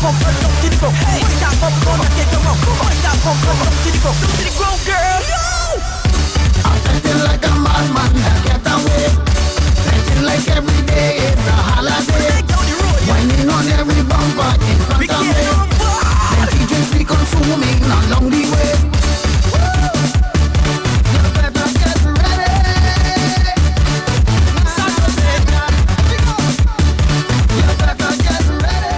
I'm acting like a madman, get away. Acting like every day is a holiday. Whining on every bumper in front of me. Plenty drinks we consuming along the way. You better get ready. You better get ready.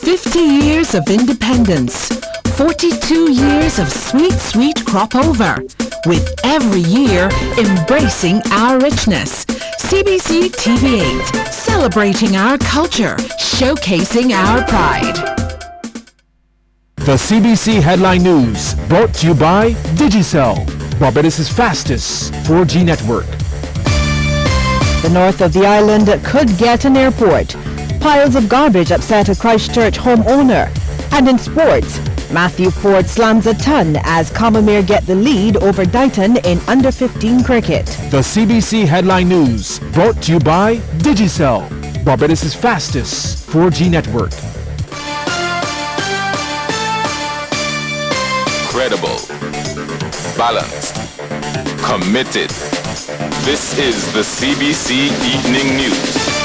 50 years of independence, 42 years of sweet, sweet crop over, with every year embracing our richness. CBC TV8, celebrating our culture, showcasing our pride. The CBC Headline News, brought to you by Digicel Barbados Fastest 4G network. The north of the island could get an airport. Piles of garbage upset a Christchurch homeowner. And in sports, Matthew Ford slams a ton as Combermere get the lead over Dighton in under-15 cricket. The CBC Headline News, brought to you by Digicel Barbados Fastest 4G network. Credible, balanced, committed. This is the CBC Evening News.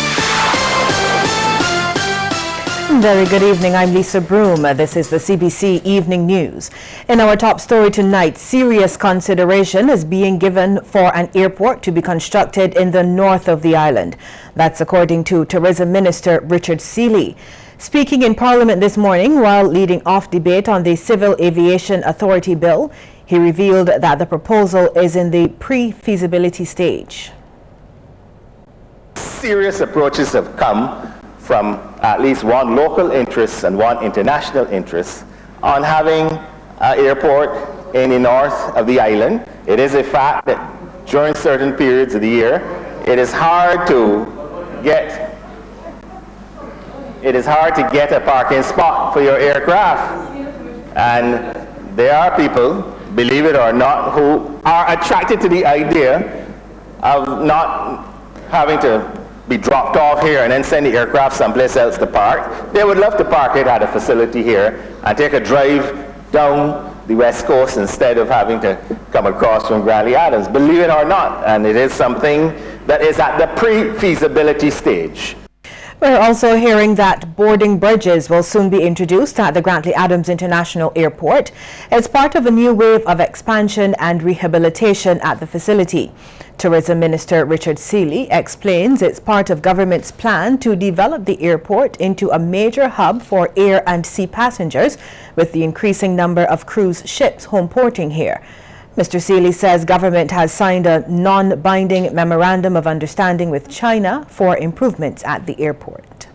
Very good evening. I'm Lisa Broom. This is the CBC Evening News. In our top story tonight, serious consideration is being given for an airport to be constructed in the north of the island. That's according to Tourism Minister Richard Seeley. Speaking in Parliament this morning while leading off debate on the Civil Aviation Authority Bill, he revealed that the proposal is in the pre-feasibility stage. Serious approaches have come from at least one local interest and one international interest on having an airport in the north of the island. It is a fact that during certain periods of the year, it is hard to get a parking spot for your aircraft. And there are people, believe it or not, who are attracted to the idea of not having to be dropped off here and then send the aircraft someplace else to park. They would love to park it at a facility here and take a drive down the west coast instead of having to come across from Grantley Adams, believe it or not. And it is something that is at the pre-feasibility stage. We're also hearing that boarding bridges will soon be introduced at the Grantley Adams International Airport as part of a new wave of expansion and rehabilitation at the facility. Tourism Minister Richard Seeley explains it's part of government's plan to develop the airport into a major hub for air and sea passengers with the increasing number of cruise ships home porting here. Mr. Seeley says government has signed a non-binding memorandum of understanding with China for improvements at the airport.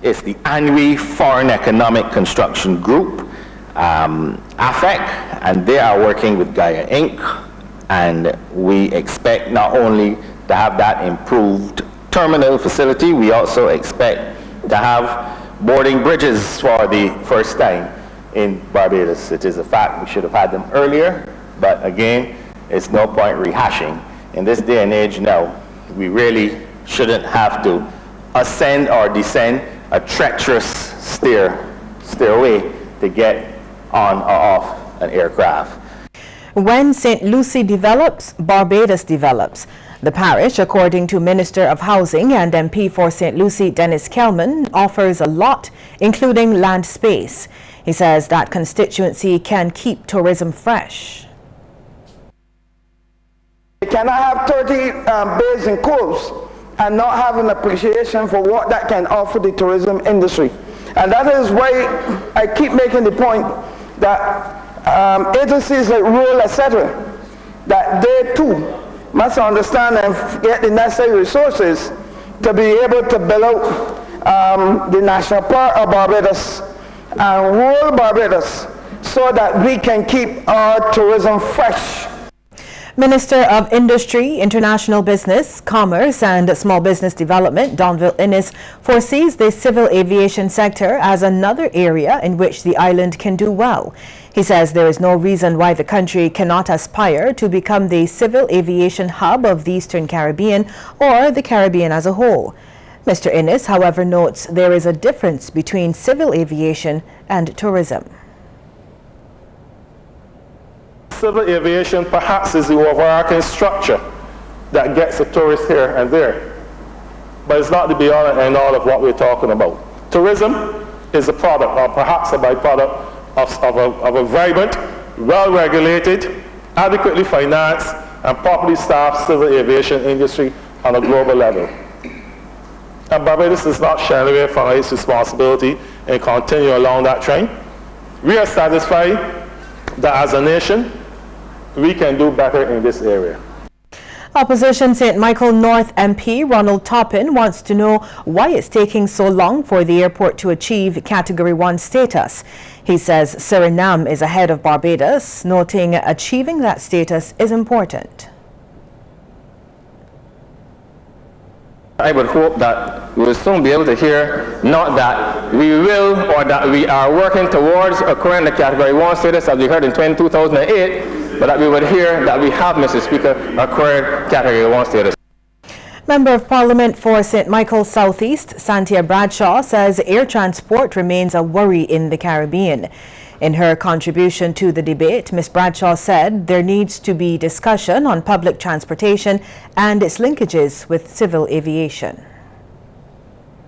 It's the ANWI Foreign Economic Construction Group, AFEC, and they are working with Gaia Inc. And we expect not only to have that improved terminal facility, we also expect to have boarding bridges for the first time in Barbados. It is a fact we should have had them earlier, but again, it's no point rehashing. In this day and age now, we really shouldn't have to ascend or descend a treacherous stairway to get on or off an aircraft. When St. Lucie develops, Barbados develops. The parish, according to Minister of Housing and MP for St. Lucie Dennis Kelman, offers a lot, including land space. He says that constituency can keep tourism fresh. You cannot have 30 bays and coves and not have an appreciation for what that can offer the tourism industry. And that is why I keep making the point that agencies like rural, etc., that they too must understand and get the necessary resources to be able to build out the national park of Barbados and rural Barbados, so so that we can keep our tourism fresh. Minister of Industry, International Business, Commerce and Small Business Development, Donville Innes, foresees the civil aviation sector as another area in which the island can do well. He says there is no reason why the country cannot aspire to become the civil aviation hub of the Eastern Caribbean or the Caribbean as a whole. Mr. Innes, however, notes there is a difference between civil aviation and tourism. Civil aviation perhaps is the overarching structure that gets the tourists here and there. But it's not the be-all and end-all of what we're talking about. Tourism is a product, or perhaps a byproduct, of a vibrant, well-regulated, adequately financed, and properly staffed civil aviation industry on a global level. And Barbados is not shying away from its responsibility and continue along that train. We are satisfied that as a nation, we can do better in this area. Opposition St. Michael North MP Ronald Toppin wants to know why it's taking so long for the airport to achieve Category 1 status. He says Suriname is ahead of Barbados, noting achieving that status is important. I would hope that we will soon be able to hear not that we will or that we are working towards acquiring the Category 1 status as we heard in 2008, but that we would hear that we have, Mr. Speaker, acquired Category 1 status. Member of Parliament for St. Michael Southeast, Santia Bradshaw, says air transport remains a worry in the Caribbean. In her contribution to the debate, Ms. Bradshaw said there needs to be discussion on public transportation and its linkages with civil aviation.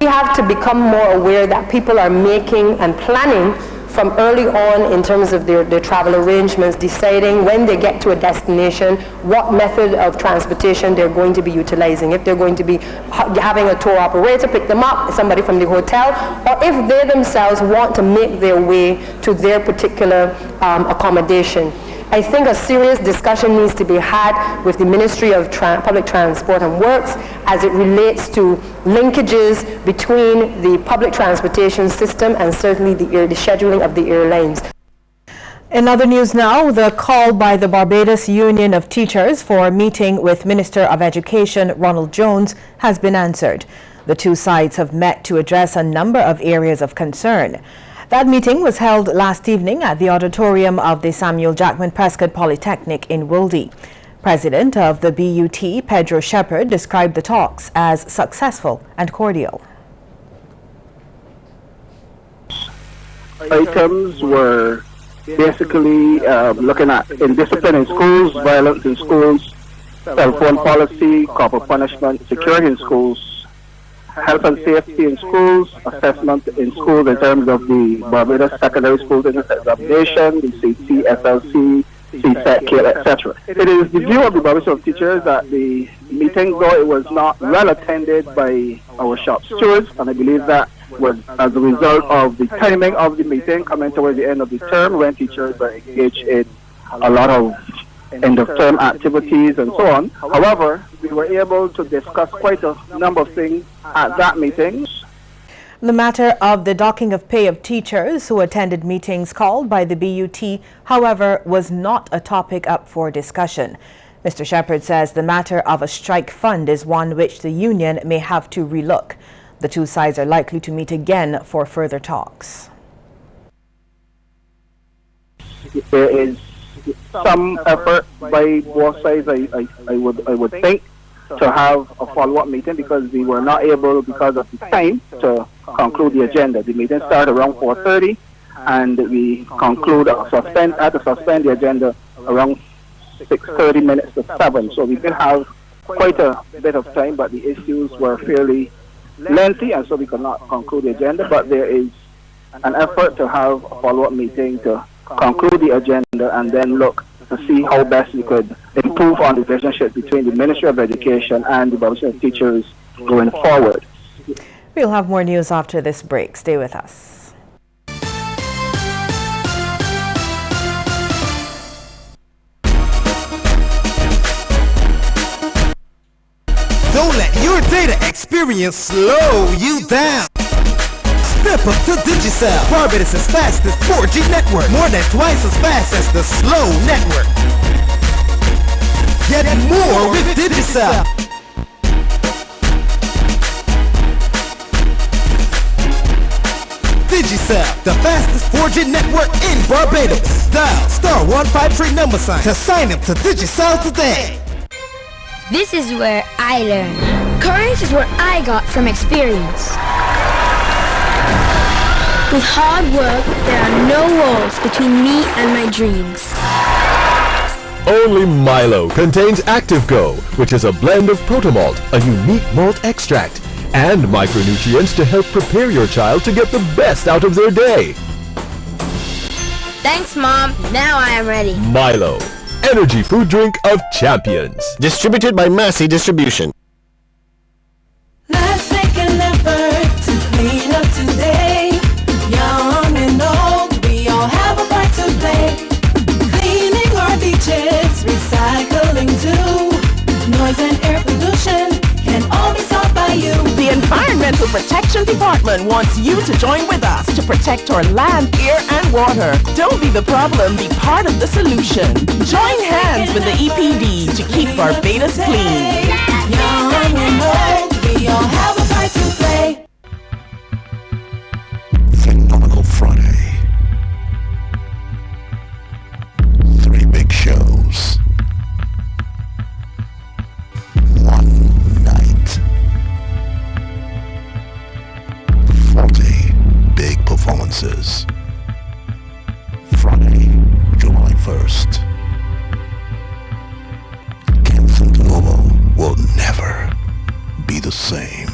We have to become more aware that people are making and planning from early on in terms of their travel arrangements, deciding when they get to a destination, what method of transportation they're going to be utilizing. If they're going to be having a tour operator pick them up, somebody from the hotel, or if they themselves want to make their way to their particular accommodation. I think a serious discussion needs to be had with the Ministry of Public Transport and Works as it relates to linkages between the public transportation system and certainly the scheduling of the airlines. In other news now, the call by the Barbados Union of Teachers for a meeting with Minister of Education Ronald Jones has been answered. The two sides have met to address a number of areas of concern. That meeting was held last evening at the auditorium of the Samuel Jackman Prescott Polytechnic in Wildy. President of the BUT, Pedro Shepherd, described the talks as successful and cordial. Items were basically looking at indiscipline in schools, violence in schools, cell phone policy, corporal punishment, security in schools, health and safety in schools, assessment in schools in terms of the Barbados Secondary Schools Examination, the CT, SLC, CSET, KIL, etc. It is the view of the Barbados of Teachers that the meeting, though it was not well attended by our shop stewards, and I believe that was as a result of the timing of the meeting coming towards the end of the term when teachers were engaged in a lot of end-of-term activities and so on. However, we were able to discuss quite a number of things at that meeting. The matter of the docking of pay of teachers who attended meetings called by the BUT, however, was not a topic up for discussion. Mr. Shepherd says the matter of a strike fund is one which the union may have to relook. The two sides are likely to meet again for further talks. There is some effort by both sides, I would think, to have a follow-up meeting because we were not able, because of the time, to conclude the agenda. The meeting started around 4:30, and we had to suspend the agenda around 6:30 minutes to 7. So we did have quite a bit of time, but the issues were fairly lengthy, and so we could not conclude the agenda. But there is an effort to have a follow-up meeting to conclude the agenda and then look to see how best we could improve on the relationship between the Ministry of Education and the Barbados teachers going forward. We'll have more news after this break. Stay with us. Don't let your data experience slow you down. Step up to Digicel, Barbados' fastest 4G network. More than twice as fast as the slow network. Get more with Digicel. Digicel, the fastest 4G network in Barbados. Dial *153# to sign up to Digicel today. This is where I learn. Courage is what I got from experience. With hard work, there are no walls between me and my dreams. Only Milo contains Active Go, which is a blend of protomalt, a unique malt extract, and micronutrients to help prepare your child to get the best out of their day. Thanks, Mom. Now I am ready. Milo, energy food drink of champions. Distributed by MASSY Distribution. Let's make an effort to clean up today. Young and old, we all have a part to play. Cleaning our beaches, recycling too. Noise and air pollution can all be solved by you. The Environmental Protection Department wants you to join with us to protect our land, air, and water. Don't be the problem, be part of the solution. Join hands with the EPD to keep Barbados clean. Young and old, we all have a part to play. Phenomenal Friday. 3 big shows. 1 night. 40 big performances. Friday, July 1st. Kensington Oval will never be the same.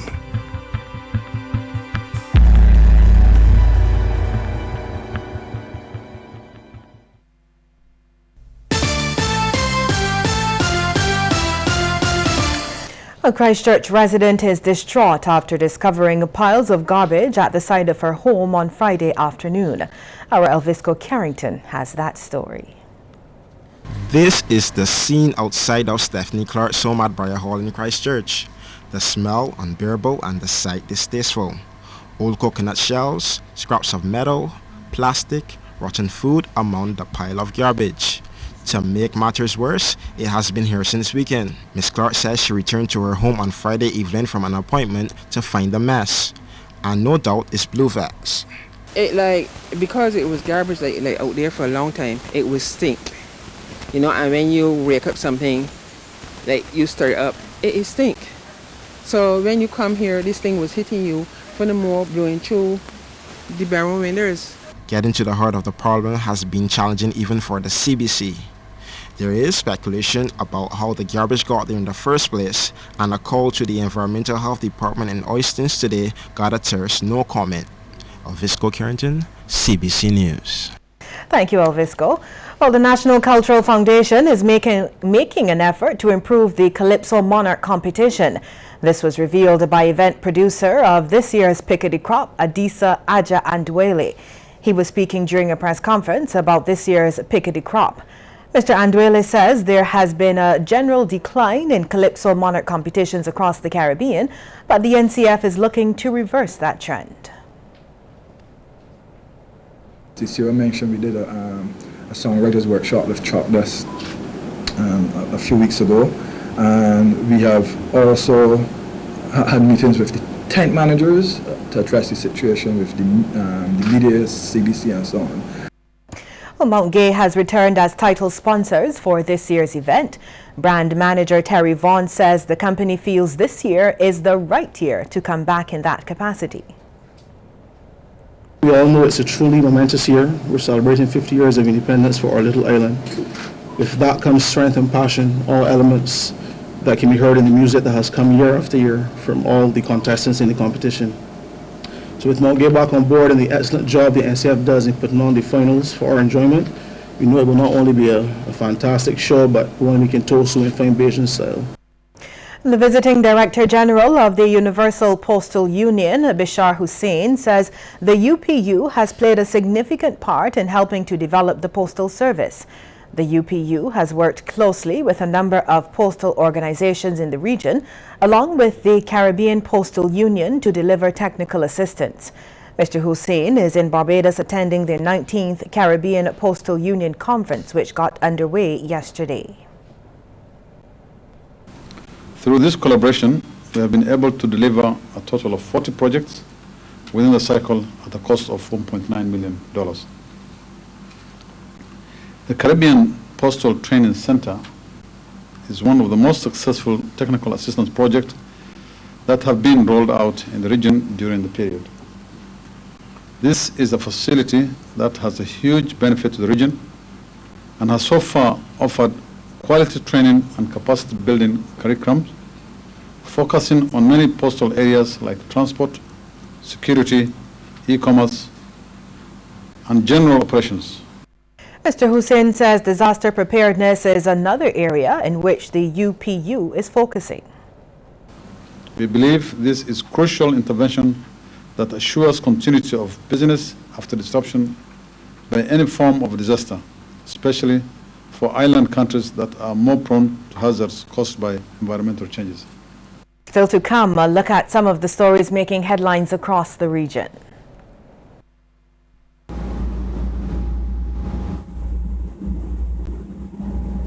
A Christchurch resident is distraught after discovering piles of garbage at the side of her home on Friday afternoon. Our Elvisco Carrington has that story. This is the scene outside of Stephanie Clark's home at Briar Hall in Christchurch. The smell unbearable and the sight distasteful. Old coconut shells, scraps of metal, plastic, rotten food among the pile of garbage. To make matters worse, it has been here since weekend. Miss Clark says she returned to her home on Friday evening from an appointment to find the mess. And no doubt it's blue wax. Because it was garbage out there for a long time, it would stink. You know, and when you rake up something, you stir it up, it stink. So when you come here, this thing was hitting you from the more blowing through the barrel windows. Getting to the heart of the problem has been challenging even for the CBC. There is speculation about how the garbage got there in the first place, and a call to the Environmental Health Department in Oistins today got a terse no comment. Elvisco Carrington, CBC News. Thank you, Elvisco. Well, the National Cultural Foundation is making an effort to improve the Calypso Monarch competition. This was revealed by event producer of this year's Pickety Crop, Adisa Aja Andwele. He was speaking during a press conference about this year's Pickety Crop. Mr. Andwele says there has been a general decline in Calypso Monarch competitions across the Caribbean, but the NCF is looking to reverse that trend. This year I mentioned we did a songwriters workshop with Chop Dust a few weeks ago, and we have also had meetings with the tent managers to address the situation with the media, CBC and so on. Well, Mount Gay has returned as title sponsors for this year's event. Brand manager Terry Vaughan says the company feels this year is the right year to come back in that capacity. We all know it's a truly momentous year. We're celebrating 50 years of independence for our little island. With that comes strength and passion, all elements that can be heard in the music that has come year after year from all the contestants in the competition. So with Mount Gay back on board and the excellent job the NCF does in putting on the finals for our enjoyment, we know it will not only be a fantastic show, but one we can toast to in fine Bajan style. The visiting Director General of the Universal Postal Union, Bishar Hussain, says the UPU has played a significant part in helping to develop the postal service. The UPU has worked closely with a number of postal organizations in the region, along with the Caribbean Postal Union, to deliver technical assistance. Mr. Hussein is in Barbados attending the 19th Caribbean Postal Union Conference, which got underway yesterday. Through this collaboration, we have been able to deliver a total of 40 projects within the cycle at a cost of $1.9 million. The Caribbean Postal Training Center is one of the most successful technical assistance projects that have been rolled out in the region during the period. This is a facility that has a huge benefit to the region and has so far offered quality training and capacity building curriculums, focusing on many postal areas like transport, security, e-commerce, and general operations. Mr. Hussein says disaster preparedness is another area in which the UPU is focusing. We believe this is crucial intervention that assures continuity of business after disruption by any form of disaster, especially for island countries that are more prone to hazards caused by environmental changes. Still to come, a look at some of the stories making headlines across the region.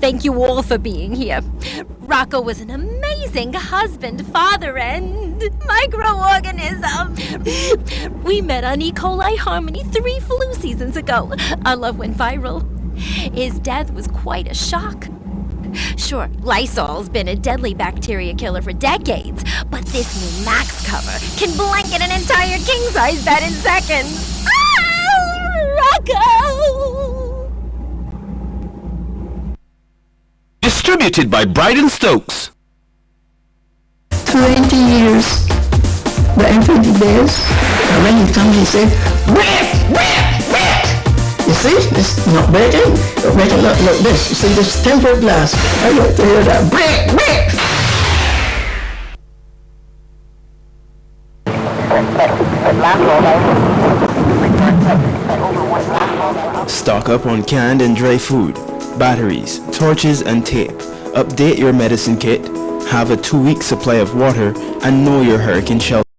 Thank you all for being here. Rocco was an amazing husband, father, and microorganism. We met on E. coli Harmony 3 flu seasons ago. Our love went viral. His death was quite a shock. Sure, Lysol's been a deadly bacteria killer for decades, but this new Max cover can blanket an entire king-size bed in seconds. Ah, Rocco! Distributed by Brighton Stokes. 20 years. But every day, when he comes, he said, "Whip, whip, whip." You see, it's not breaking. Look this. You see this tempered glass. I like to hear that. Whip, whip. Stock up on canned and dry food, batteries, torches and tape. Update your medicine kit, have a 2-week supply of water, and know your hurricane shelter.